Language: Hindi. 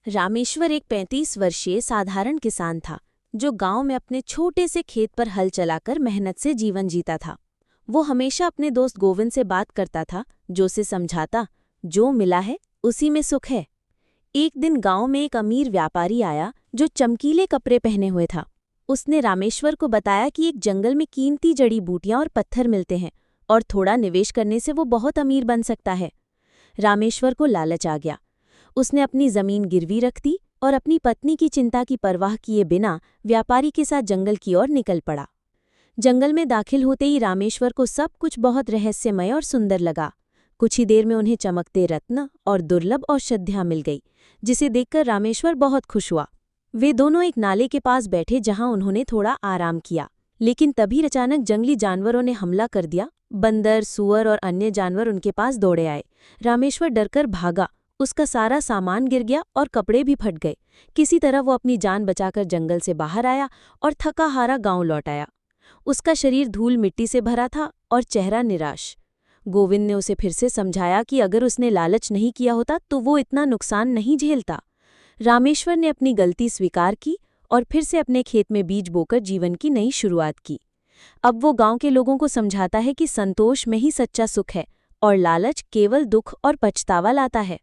रामेश्वर एक 35 वर्षीय साधारण किसान था जो गांव में अपने छोटे से खेत पर हल चलाकर मेहनत से जीवन जीता था। वो हमेशा अपने दोस्त गोविंद से बात करता था, जो उसे समझाता, जो मिला है उसी में सुख है। एक दिन गांव में एक अमीर व्यापारी आया जो चमकीले कपड़े पहने हुए था। उसने रामेश्वर को बताया कि एक जंगल में कीमती जड़ी बूटियां और पत्थर मिलते हैं और थोड़ा निवेश करने से वो बहुत अमीर बन सकता है। रामेश्वर को लालच आ गया। उसने अपनी जमीन गिरवी रख दी और अपनी पत्नी की चिंता की परवाह किए बिना व्यापारी के साथ जंगल की ओर निकल पड़ा। जंगल में दाखिल होते ही रामेश्वर को सब कुछ बहुत रहस्यमय और सुंदर लगा। कुछ ही देर में उन्हें चमकते रत्न और दुर्लभ औषधियां मिल गई, जिसे देखकर रामेश्वर बहुत खुश हुआ। वे दोनों एक नाले के पास बैठे जहां उन्होंने थोड़ा आराम किया, लेकिन तभी अचानक जंगली जानवरों ने हमला कर दिया। बंदर, सूअर और अन्य जानवर उनके पास दौड़े आए। रामेश्वर डरकर भागा। उसका सारा सामान गिर गया और कपड़े भी फट गए। किसी तरह वो अपनी जान बचाकर जंगल से बाहर आया और थका हारा गांव लौट आया। उसका शरीर धूल मिट्टी से भरा था और चेहरा निराश। गोविंद ने उसे फिर से समझाया कि अगर उसने लालच नहीं किया होता तो वो इतना नुकसान नहीं झेलता। रामेश्वर ने अपनी गलती स्वीकार की और फिर से अपने खेत में बीज बोकर जीवन की नई शुरुआत की। अब वो गांव के लोगों को समझाता है कि संतोष में ही सच्चा सुख है और लालच केवल दुख और पछतावा लाता है।